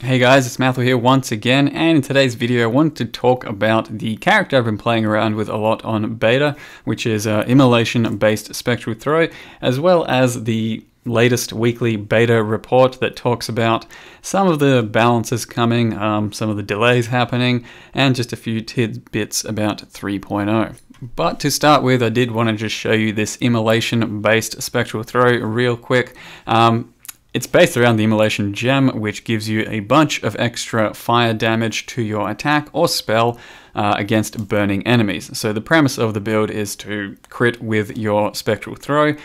Hey guys, it's Mathel here once again, and in today's video I wanted to talk about the character I've been playing around with a lot on beta, which is Immolation based Spectral Throw, as well as the latest weekly beta report that talks about some of the balances coming, some of the delays happening, and just a few tidbits about 3.0. But to start with, I did want to just show you this Immolation based Spectral Throw real quick. It's based around the Immolation gem, which gives you a bunch of extra fire damage to your attack or spell against burning enemies. So the premise of the build is to crit with your Spectral Throw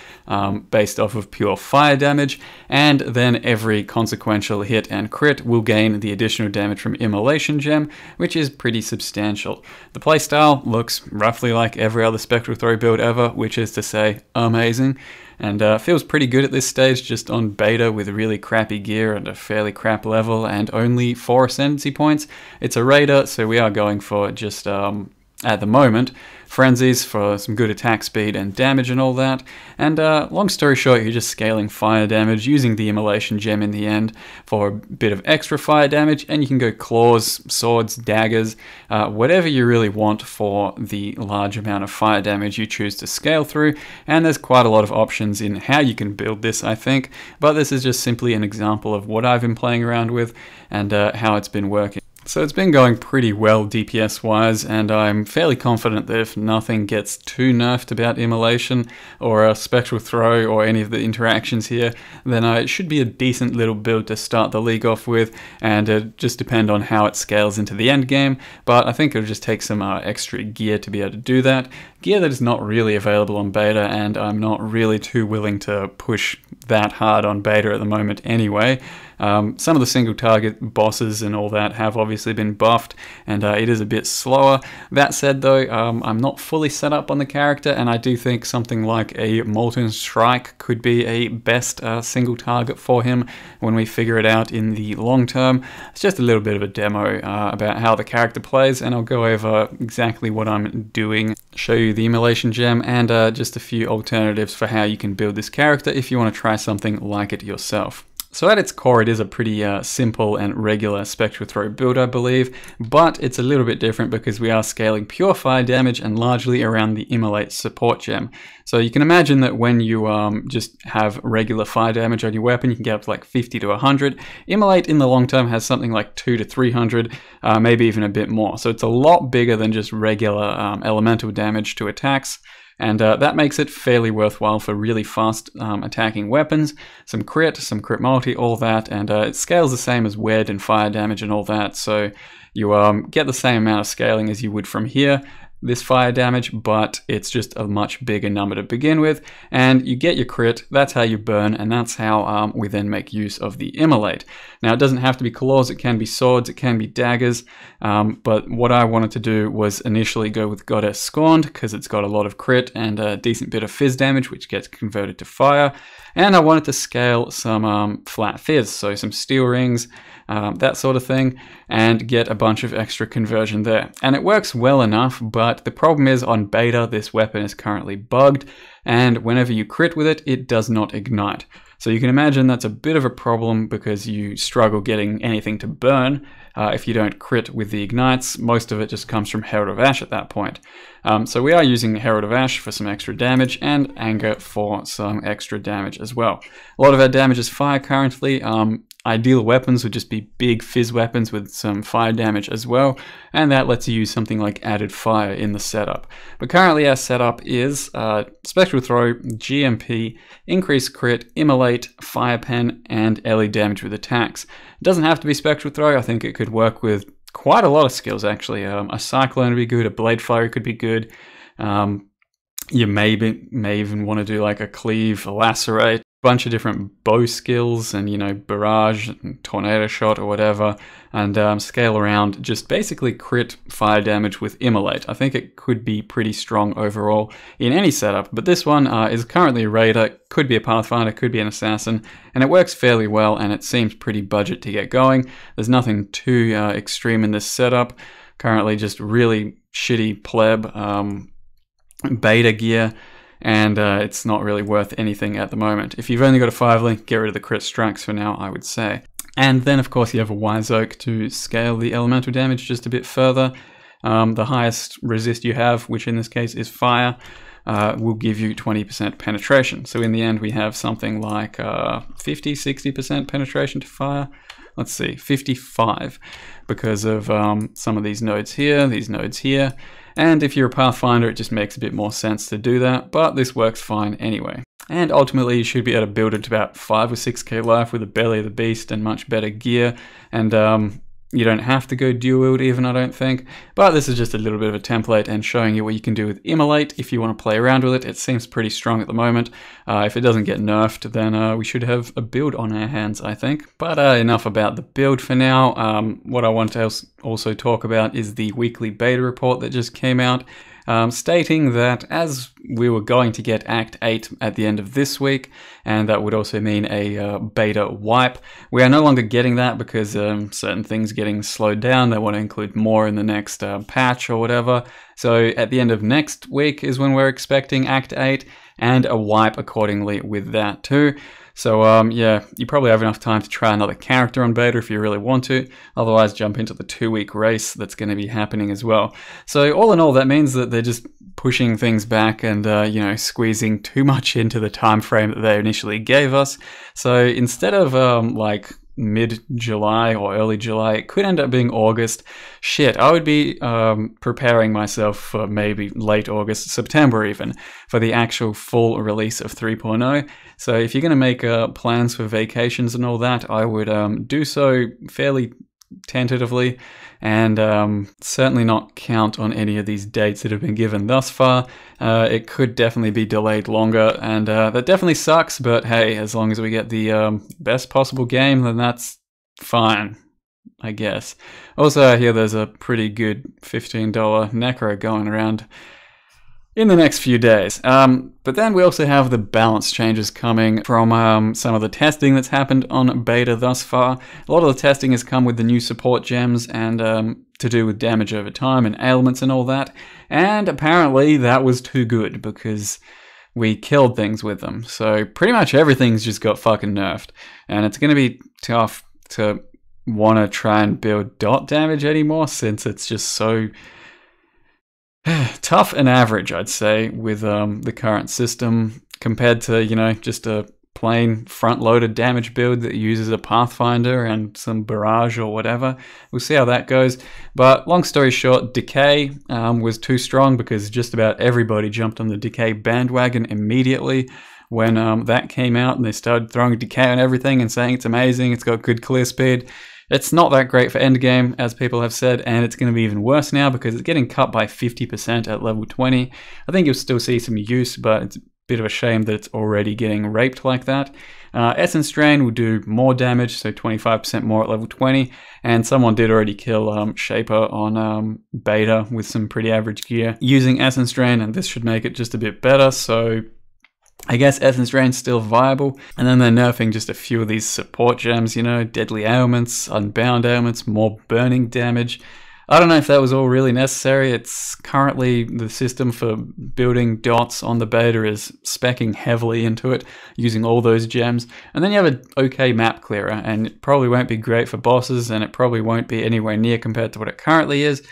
based off of pure fire damage, and then every consequential hit and crit will gain the additional damage from Immolation gem, which is pretty substantial. The playstyle looks roughly like every other Spectral Throw build ever, which is to say amazing. And feels pretty good at this stage, just on beta with really crappy gear and a fairly crap level and only 4 ascendancy points. It's a raider, so we are going for just, at the moment, frenzies for some good attack speed and damage and all that. And long story short, you're just scaling fire damage using the Immolation gem in the end for a bit of extra fire damage, and you can go claws, swords, daggers, whatever you really want for the large amount of fire damage you choose to scale through. And there's quite a lot of options in how you can build this, I think, but this is just simply an example of what I've been playing around with and how it's been working. So it's been going pretty well DPS wise, and I'm fairly confident that if nothing gets too nerfed about Immolation or a Spectral Throw or any of the interactions here, then it should be a decent little build to start the league off with, and just depend on how it scales into the end game. But I think it'll just take some extra gear to be able to do that. Gear that is not really available on beta, and I'm not really too willing to push that hard on beta at the moment anyway. Some of the single target bosses and all that have obviously been buffed, and it is a bit slower. That said though, I'm not fully set up on the character, and I do think something like a Molten Strike could be a best single target for him when we figure it out in the long term. It's just a little bit of a demo about how the character plays, and I'll go over exactly what I'm doing, show you the Immolation gem, and just a few alternatives for how you can build this character if you want to try something like it yourself. So at its core, it is a pretty simple and regular Spectral Throw build, I believe, but it's a little bit different because we are scaling pure fire damage and largely around the Immolate support gem. So you can imagine that when you just have regular fire damage on your weapon, you can get up to like 50 to 100. Immolate in the long term has something like 200 to 300, maybe even a bit more. So it's a lot bigger than just regular elemental damage to attacks. And that makes it fairly worthwhile for really fast attacking weapons, some crit multi, all that, and it scales the same as Wed and fire damage and all that, so you get the same amount of scaling as you would from here, this fire damage, but it's just a much bigger number to begin with, and you get your crit, that's how you burn, and that's how we then make use of the Immolate. Now it doesn't have to be claws, it can be swords, it can be daggers, but what I wanted to do was initially go with Goddess Scorned, because it's got a lot of crit and a decent bit of fizz damage, which gets converted to fire, and I wanted to scale some flat fizz, so some steel rings, that sort of thing, and get a bunch of extra conversion there. And it works well enough, but the problem is on beta, this weapon is currently bugged, and whenever you crit with it, it does not ignite. So you can imagine that's a bit of a problem because you struggle getting anything to burn if you don't crit with the ignites. Most of it just comes from Herald of Ash at that point. So we are using Herald of Ash for some extra damage and Anger for some extra damage as well. A lot of our damage is fire currently. Ideal weapons would just be big fizz weapons with some fire damage as well, and that lets you use something like added fire in the setup. But currently our setup is Spectral Throw, GMP, increased crit, Immolate, fire pen, and LE damage with attacks. It doesn't have to be Spectral Throw, I think it could work with quite a lot of skills actually. A Cyclone would be good, a Blade Fire could be good. You may even want to do like a Cleave, a Lacerate, bunch of different bow skills, and barrage and tornado shot or whatever, and scale around just basically crit fire damage with Immolate. I think it could be pretty strong overall in any setup, but this one is currently a raider, could be a pathfinder, could be an assassin, and it works fairly well, and it seems pretty budget to get going. There's nothing too extreme in this setup. Currently just really shitty pleb beta gear, and it's not really worth anything at the moment. If you've only got a 5 link, get rid of the crit strikes for now, I would say. And then, of course, you have a Wise Oak to scale the elemental damage just a bit further. The highest resist you have, which in this case is fire, will give you 20% penetration. So in the end, we have something like 50, 60% penetration to fire. Let's see, 55, because of some of these nodes here. And if you're a Pathfinder, it just makes a bit more sense to do that, but this works fine anyway. And ultimately, you should be able to build it to about 5 or 6k life with a Belly of the Beast and much better gear. And you don't have to go dual wield even, I don't think. But this is just a little bit of a template and showing you what you can do with Immolate if you want to play around with it. It seems pretty strong at the moment. If it doesn't get nerfed, then we should have a build on our hands, I think. But enough about the build for now. What I want to also talk about is the weekly beta report that just came out. Stating that as we were going to get Act 8 at the end of this week, and that would also mean a beta wipe, we are no longer getting that because certain things getting slowed down. They want to include more in the next patch or whatever. So at the end of next week is when we're expecting Act 8, and a wipe accordingly with that too. So yeah, you probably have enough time to try another character on beta if you really want to. Otherwise, jump into the 2-week race that's going to be happening as well. So all in all, that means that they're just pushing things back and you know, squeezing too much into the time frame that they initially gave us. So instead of like mid-July or early July, it could end up being August. Shit, I would be preparing myself for maybe late August, September even, for the actual full release of 3.0. So if you're going to make plans for vacations and all that, I would do so fairly tentatively, and certainly not count on any of these dates that have been given thus far. It could definitely be delayed longer, and that definitely sucks, but hey, as long as we get the best possible game, then that's fine, I guess. Also, I hear there's a pretty good $15 Necro going around in the next few days. But then we also have the balance changes coming from some of the testing that's happened on beta thus far. A lot of the testing has come with the new support gems and to do with damage over time and ailments and all that. And apparently that was too good because we killed things with them. So pretty much everything's just got fucking nerfed. And it's going to be tough to want to try and build dot damage anymore since it's just so tough and average, I'd say, with the current system compared to, you know, just a plain front-loaded damage build that uses a Pathfinder and some barrage or whatever. We'll see how that goes. But long story short, Decay was too strong because just about everybody jumped on the Decay bandwagon immediately when that came out, and they started throwing Decay on everything and saying it's amazing, it's got good clear speed. It's not that great for endgame, as people have said, and it's going to be even worse now because it's getting cut by 50% at level 20. I think you'll still see some use, but it's a bit of a shame that it's already getting raped like that. Essence Drain will do more damage, so 25% more at level 20, and someone did already kill Shaper on beta with some pretty average gear using Essence Drain, and this should make it just a bit better, so I guess Essence Drain's still viable. And then they're nerfing just a few of these support gems, you know, Deadly Ailments, Unbound Ailments, more burning damage. I don't know if that was all really necessary. It's currently the system for building dots on the beta is speccing heavily into it, using all those gems. And then you have an okay map clearer, and it probably won't be great for bosses, and it probably won't be anywhere near compared to what it currently is.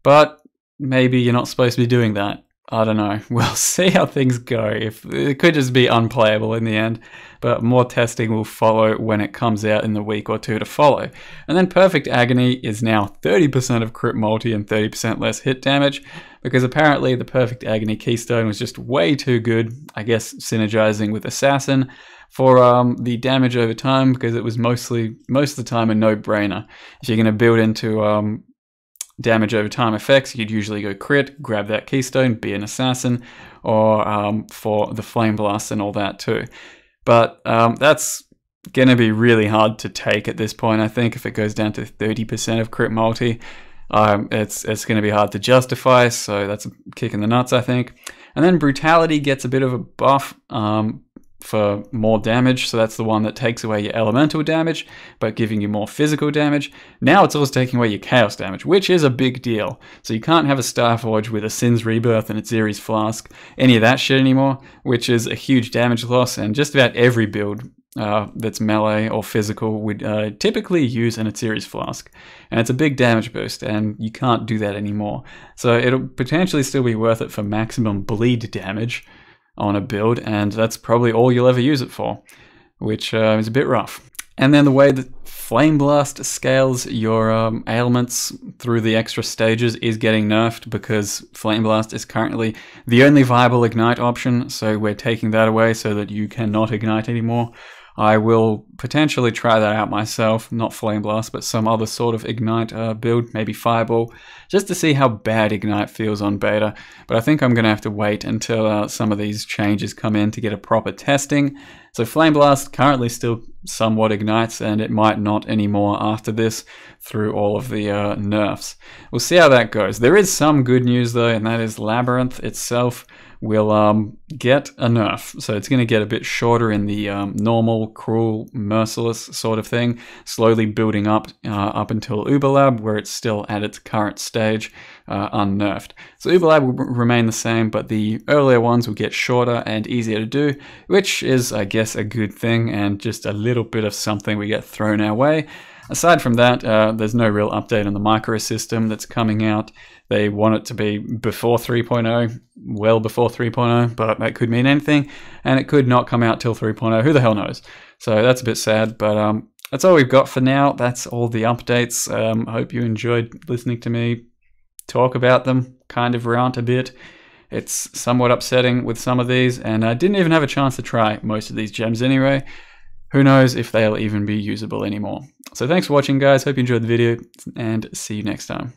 But maybe you're not supposed to be doing that. I don't know. We'll see how things go. If it could just be unplayable in the end, but more testing will follow when it comes out in the week or two to follow. And then Perfect Agony is now 30% of crit multi and 30% less hit damage, because apparently the Perfect Agony keystone was just way too good, I guess synergizing with Assassin, for the damage over time, because it was most of the time a no-brainer. If you're going to build into damage over time effects, you'd usually go crit, grab that keystone, be an assassin, or for the flame blast and all that too. But that's going to be really hard to take at this point. I think if it goes down to 30% of crit multi, it's going to be hard to justify, so that's a kick in the nuts, I think. And then Brutality gets a bit of a buff for more damage, so that's the one that takes away your elemental damage but giving you more physical damage. Now it's also taking away your chaos damage, which is a big deal. So you can't have a Starforge with a Sin's Rebirth and its Ares Flask, any of that shit anymore, which is a huge damage loss, and just about every build that's melee or physical would typically use an Atziri's Flask. And it's a big damage boost, and you can't do that anymore. So it'll potentially still be worth it for maximum bleed damage on a build, and that's probably all you'll ever use it for, which is a bit rough. And then the way that Flame Blast scales your ailments through the extra stages is getting nerfed, because Flame Blast is currently the only viable ignite option, so we're taking that away so that you cannot ignite anymore. I will potentially try that out myself, not Flame Blast, but some other sort of ignite build, maybe Fireball, just to see how bad ignite feels on beta. But I think I'm going to have to wait until some of these changes come in to get a proper testing. So Flame Blast currently still somewhat ignites, and it might not anymore after this through all of the nerfs. We'll see how that goes. There is some good news though, and that is Labyrinth itself will get a nerf. So it's going to get a bit shorter in the normal, cruel, merciless sort of thing, slowly building up until Uberlab, where it's still at its current stage, unnerfed. So Uberlab will remain the same, but the earlier ones will get shorter and easier to do, which is, I guess, a good thing, and just a little bit of something we get thrown our way. Aside from that, there's no real update on the microsystem that's coming out. They want it to be before 3.0, well before 3.0, but that could mean anything, and it could not come out till 3.0. Who the hell knows? So that's a bit sad, but that's all we've got for now. That's all the updates. I hope you enjoyed listening to me talk about them, kind of rant a bit. It's somewhat upsetting with some of these, and I didn't even have a chance to try most of these gems anyway. Who knows if they'll even be usable anymore. So thanks for watching, guys. Hope you enjoyed the video, and see you next time.